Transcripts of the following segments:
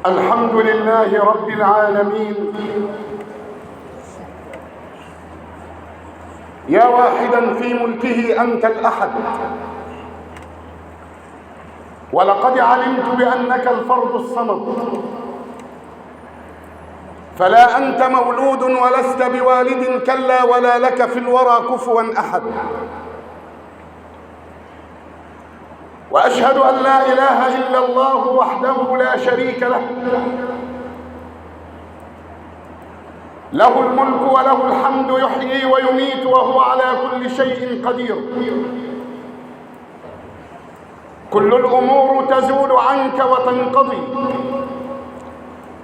الحمد لله رب العالمين، يا واحدا في ملكه أنت الأحد، ولقد علمت بأنك الفرد الصمد، فلا أنت مولود ولست بوالد، كلا ولا لك في الورى كفوا أحد. وأشهد أن لا إله إلا الله وحده لا شريك له، له الملك وله الحمد، يحيي ويميت وهو على كل شيء قدير. كل الأمور تزول عنك وتنقضي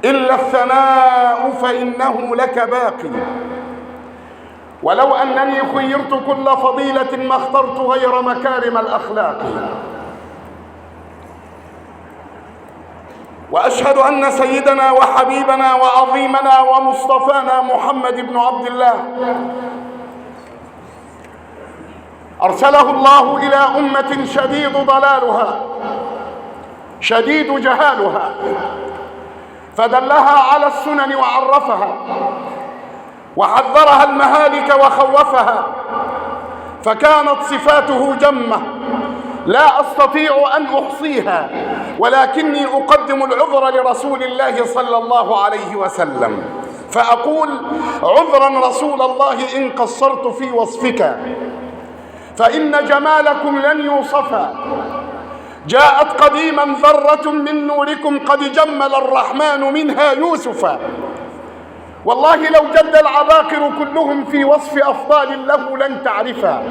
إلا الثناء فإنه لك باقي. ولو أنني خيرت كل فضيلة ما اخترت غير مكارم الأخلاق. وأشهد أن سيدنا وحبيبنا وعظيمنا ومصطفانا محمد بن عبد الله أرسله الله إلى أمة شديد ضلالها شديد جهالها، فدلها على السنن وعرفها، وحذرها المهالك وخوفها، فكانت صفاته جمة لا أستطيع أن أحصيها، ولكني أقدم العذر لرسول الله صلى الله عليه وسلم، فأقول عذرا رسول الله إن قصرت في وصفك، فإن جمالكم لن يوصفا. جاءت قديما ذرة من نوركم قد جمل الرحمن منها يوسفا. والله لو جد العباقر كلهم في وصف أفضال له لن تعرفا.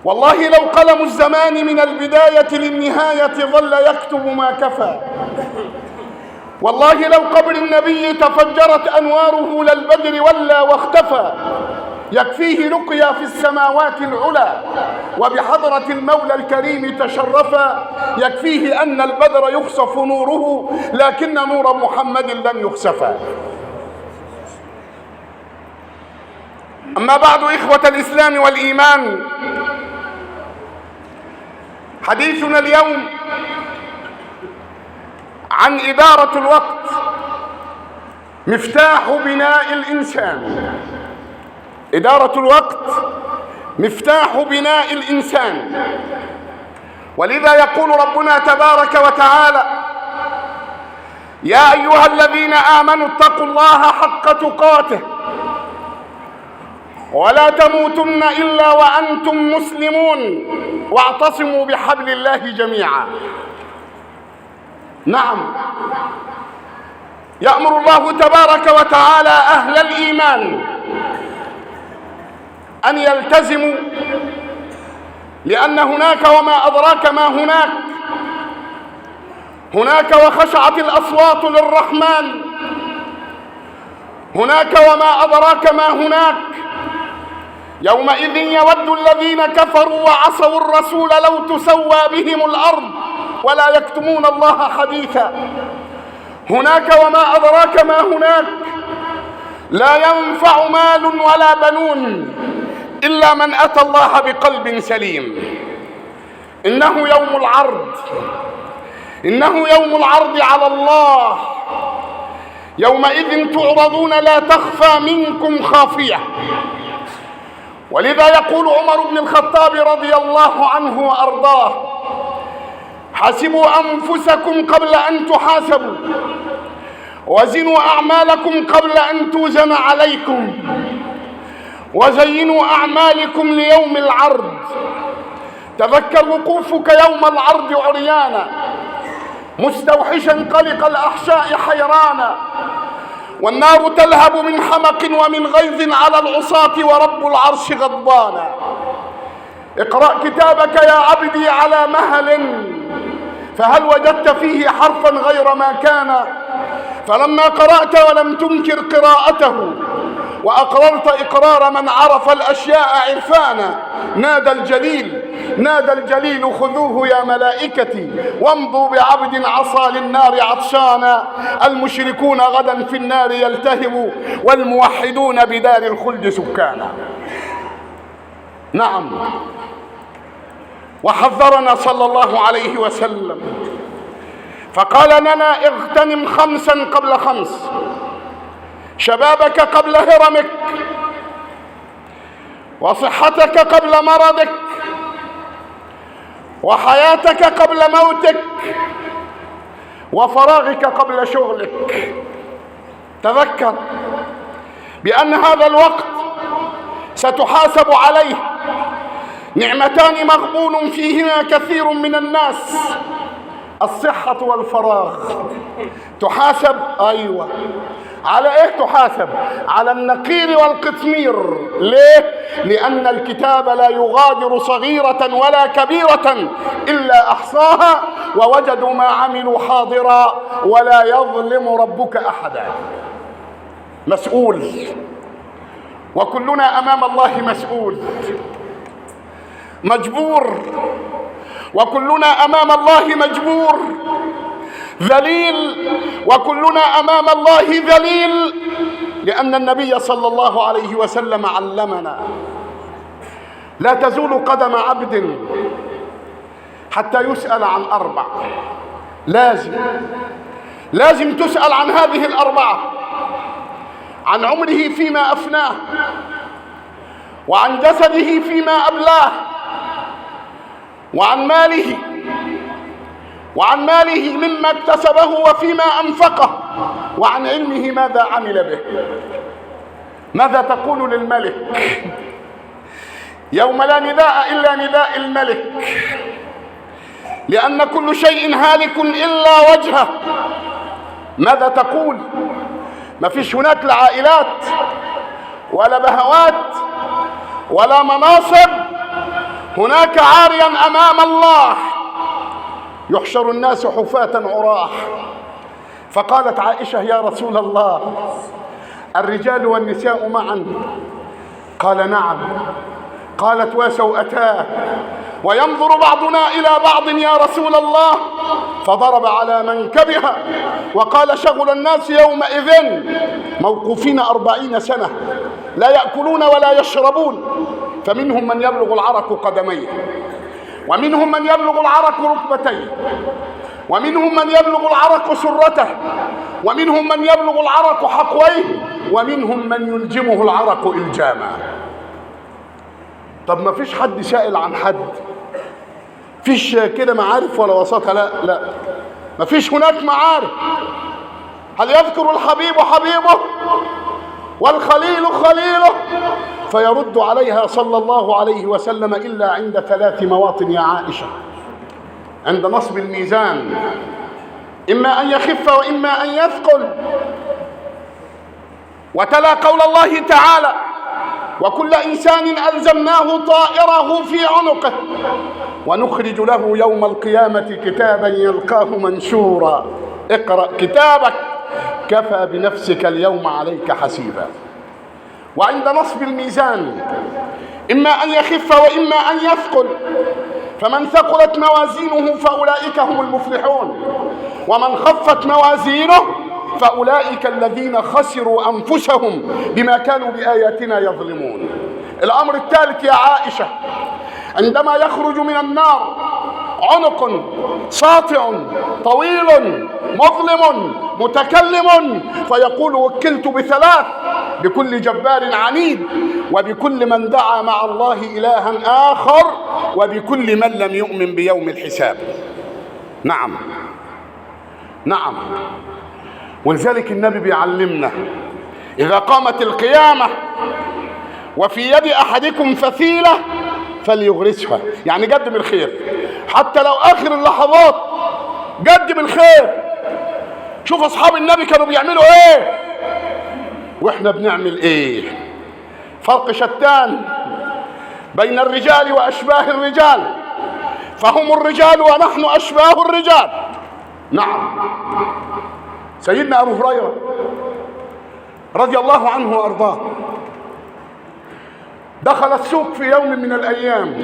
والله لو قلم الزمان من البداية للنهاية ظل يكتب ما كفى. والله لو قبر النبي تفجرت أنواره للبدر ولى واختفى. يكفيه لقيا في السماوات العلى وبحضرة المولى الكريم تشرفا. يكفيه أن البدر يخسف نوره لكن نور محمد لن يخسفا. أما بعد، إخوة الإسلام والإيمان، حديثنا اليوم عن إدارة الوقت، مفتاح بناء الإنسان. إدارة الوقت مفتاح بناء الإنسان. ولذا يقول ربنا تبارك وتعالى: يا أيها الذين آمنوا اتقوا الله حق تقاته ولا تموتن إلا وأنتم مسلمون واعتصموا بحبل الله جميعا. نعم، يأمر الله تبارك وتعالى أهل الإيمان أن يلتزموا، لأن هناك وما أدراك ما هناك. هناك وخشعت الأصوات للرحمن. هناك وما أدراك ما هناك. يومئذ يود الذين كفروا وعصوا الرسول لو تسوى بهم الأرض ولا يكتمون الله حديثا. هناك وما أدراك ما هناك. لا ينفع مال ولا بنون إلا من أتى الله بقلب سليم. إنه يوم العرض. إنه يوم العرض على الله. يومئذ تعرضون لا تخفى منكم خافية. ولذا يقول عمر بن الخطاب رضي الله عنه وأرضاه: حاسبوا أنفسكم قبل أن تحاسبوا، وزنوا أعمالكم قبل أن توزن عليكم، وزينوا أعمالكم ليوم العرض. تذكر وقوفك يوم العرض عريانا مستوحشا قلق الأحشاء حيرانا، والنار تلهب من حمق ومن غيظ على العصاة ورب العرش غضبانا. اقرأ كتابك يا عبدي على مهل، فهل وجدت فيه حرفا غير ما كان؟ فلما قرأت ولم تنكر قراءته وأقررت إقرار من عرف الأشياء عرفانا، نادى الجليل خذوه يا ملائكتي وامضوا بعبد عصى للنار عطشانا. المشركون غدا في النار يلتهبوا والموحدون بدار الخلد سكانا. نعم، وحذرنا صلى الله عليه وسلم فقال لنا اغتنم 5 قبل 5: شبابك قبل هرمك، وصحتك قبل مرضك، وحياتك قبل موتك، وفراغك قبل شغلك. تذكر بأن هذا الوقت ستحاسب عليه. نعمتان مغبون فيهما كثير من الناس: الصحة والفراغ. تحاسب، أيوة، على إيه تحاسب؟ على النقير والقطمير. ليه؟ لأن الكتاب لا يغادر صغيرة ولا كبيرة إلا أحصاها ووجدوا ما عملوا حاضرا ولا يظلم ربك أحدا. مسؤول، وكلنا أمام الله مسؤول. مجبور، وكلنا أمام الله مجبور. ذليل، وكلنا أمام الله ذليل، لأن النبي صلى الله عليه وسلم علمنا: لا تزول قدم عبد حتى يسأل عن 4. لازم تسأل عن هذه ال4: عن عمره فيما أفناه، وعن جسده فيما أبلاه، وعن ماله مما اكتسبه وفيما أنفقه، وعن علمه ماذا عمل به. ماذا تقول للملك يوم لا نداء إلا نداء الملك؟ لأن كل شيء هالك إلا وجهه. ماذا تقول؟ ما فيش هناك لا عائلات ولا بهوات ولا مناصب، هناك عاريا أمام الله يحشر الناس حفاة عراة. فقالت عائشة: يا رسول الله، الرجال والنساء معا؟ قال: نعم. قالت: وسوءتاه، وينظر بعضنا إلى بعض يا رسول الله. فضرب على منكبها وقال: شغل الناس يومئذ موقوفين 40 سنة لا يأكلون ولا يشربون، فمنهم من يبلغ العرق قدميه، ومنهم من يبلغ العرق ركبتيه، ومنهم من يبلغ العرق سرته، ومنهم من يبلغ العرق حقويه، ومنهم من يلجمه العرق إلجاما. طب ما فيش حد سائل عن حد؟ فيش كده معارف ولا وساطة؟ لا، ما فيش هناك معارف. هل يذكر الحبيب حبيبه والخليل خليله فيرد عليها صلى الله عليه وسلم إلا عند 3 مواطن يا عائشة: عند نصب الميزان، إما أن يخف وإما أن يثقل. وتلا قول الله تعالى: وكل إنسان ألزمناه طائره في عنقه ونخرج له يوم القيامة كتابا يلقاه منشورا اقرأ كتابك كفى بنفسك اليوم عليك حسيبا. وعند نصب الميزان إما أن يخف وإما أن يثقل، فمن ثقلت موازينه فأولئك هم المفلحون، ومن خفت موازينه فأولئك الذين خسروا أنفسهم بما كانوا بآياتنا يظلمون. الأمر الثالث يا عائشة: عندما يخرج من النار عنق ساطع طويل مظلم متكلم فيقول: وكلت ب3: بكل جبار عنيد، وبكل من دعا مع الله إلها آخر، وبكل من لم يؤمن بيوم الحساب. نعم. ولذلك النبي بيعلمنا: إذا قامت القيامة وفي يد أحدكم فثيلة فليغرسها، يعني قدم الخير حتى لو آخر اللحظات، قدم الخير. شوف أصحاب النبي كانوا بيعملوا إيه وإحنا بنعمل إيه. فرق شتان بين الرجال وأشباه الرجال، فهم الرجال ونحن أشباه الرجال. نعم. سيدنا أبو هريرة رضي الله عنه وأرضاه دخل السوق في يوم من الأيام،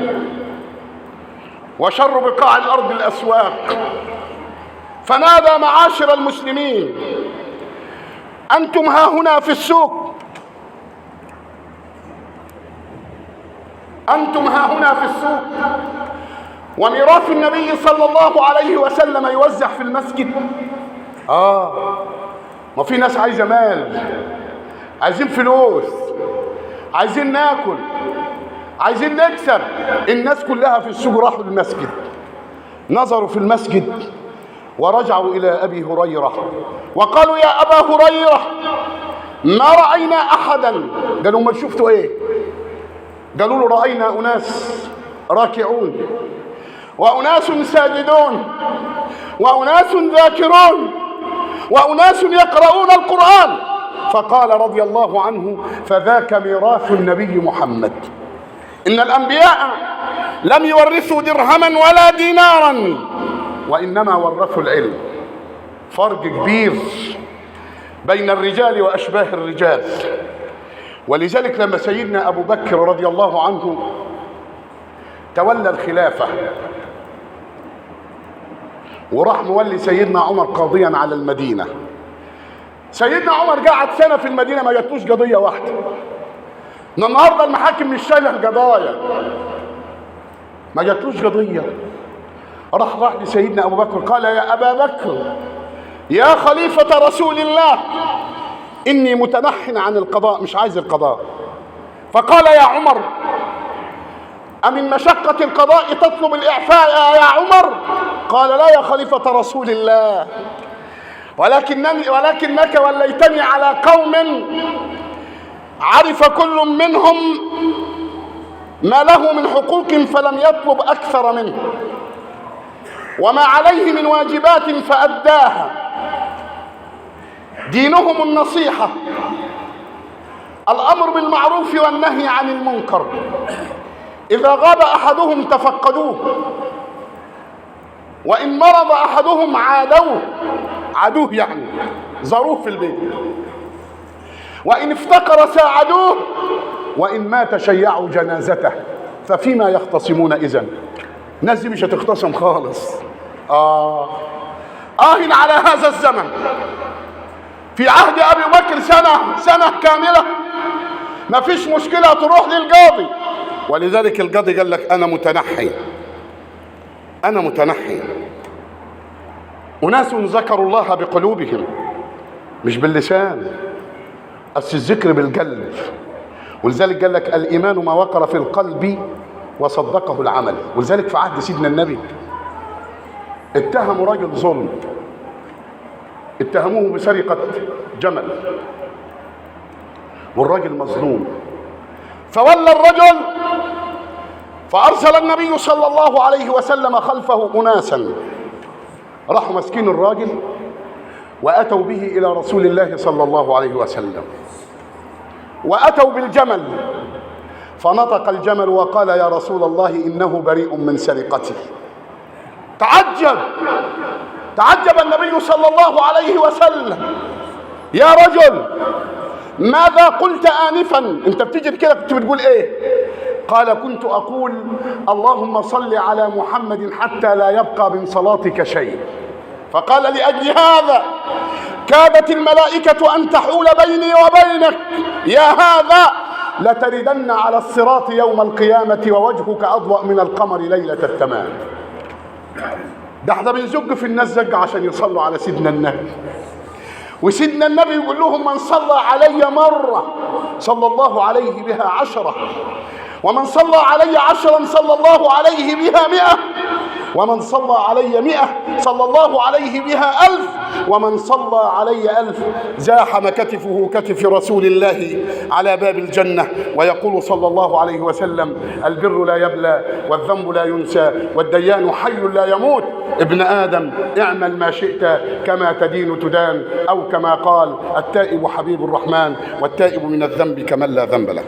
وشر بقاع الأرض الأسواق، فنادى: معاشر المسلمين، أنتم ها هنا في السوق، وميراث النبي صلى الله عليه وسلم يوزع في المسجد. ما في ناس عايزة مال، عايزين فلوس، عايزين ناكل، عايزين نكسب. الناس كلها في السوق راحوا المسجد، نظروا في المسجد ورجعوا إلى أبي هريرة وقالوا يا أبا هريرة ما رأينا أحدا. قالوا ما شفتوا إيه؟ قالوا له رأينا أناس راكعون وأناس ساجدون وأناس ذاكرون وأناس يقرؤون القرآن. فقال رضي الله عنه فذاك ميراث النبي محمد. إن الأنبياء لم يورثوا درهما ولا دينارا وإنما ورثوا العلم. فرق كبير بين الرجال وأشباه الرجال. ولذلك لما سيدنا أبو بكر رضي الله عنه تولى الخلافة وراح مولي سيدنا عمر قاضيا على المدينة، سيدنا عمر قعد سنة في المدينة ما جاتلوش قضية واحدة. النهارده المحاكم مش شايله قضايا، ما جاتلوش قضية. راح لسيدنا أبو بكر قال يا أبا بكر يا خليفة رسول الله إني متنح عن القضاء، مش عايز القضاء. فقال يا عمر أمن مشقة القضاء تطلب الإعفاء يا عمر؟ قال لا يا خليفة رسول الله، ولكنك وليتني على قوم عرف كل منهم ما له من حقوق فلم يطلب أكثر منه وما عليه من واجبات فأداها. دينهم النصيحة، الأمر بالمعروف والنهي عن المنكر، إذا غاب أحدهم تفقدوه، وإن مرض أحدهم عادوه يعني زاروه في البيت، وإن افتقر ساعدوه، وإن مات شيعوا جنازته. ففيما يختصمون إذن؟ الناس دي مش هتختصم خالص. على هذا الزمن في عهد أبي بكر سنة كاملة ما فيش مشكلة تروح للقاضي. ولذلك القاضي قال لك أنا متنحي. أناس ذكروا الله بقلوبهم مش باللسان، بس الذكر بالقلب. ولذلك قال لك الإيمان ما وقر في القلب وصدقه العمل. ولذلك في عهد سيدنا النبي اتهموا رجل ظلم، اتهموه بسرقة جمل والراجل مظلوم. فولى الرجل فأرسل النبي صلى الله عليه وسلم خلفه أناسا راحوا مسكين الراجل وأتوا به إلى رسول الله صلى الله عليه وسلم، وأتوا بالجمل فنطق الجمل وقال يا رسول الله إنه بريء من سرقته. تعجب النبي صلى الله عليه وسلم، يا رجل ماذا قلت آنفا؟ انت بتجد كده كنت بتقول ايه؟ قال كنت أقول اللهم صل على محمد حتى لا يبقى من صلاتك شيء. فقال لأجل هذا كادت الملائكة أن تحول بيني وبينك يا هذا لتردن على الصراط يوم القيامة ووجهك أضوأ من القمر ليلة التمام. ده احنا بنزج في الناس زج عشان يصلوا على سيدنا النبي، وسيدنا النبي يقول لهم من صلى علي مرة صلى الله عليه بها 10، ومن صلى علي 10 صلى الله عليه بها 100، ومن صلى علي 100 صلى الله عليه بها 1000، ومن صلى علي 1000 زاحم كتفه كتف رسول الله على باب الجنة. ويقول صلى الله عليه وسلم البر لا يبلى والذنب لا ينسى والديان حي لا يموت. ابن آدم اعمل ما شئت كما تدين تدان، أو كما قال التائب حبيب الرحمن والتائب من الذنب كمن لا ذنب له.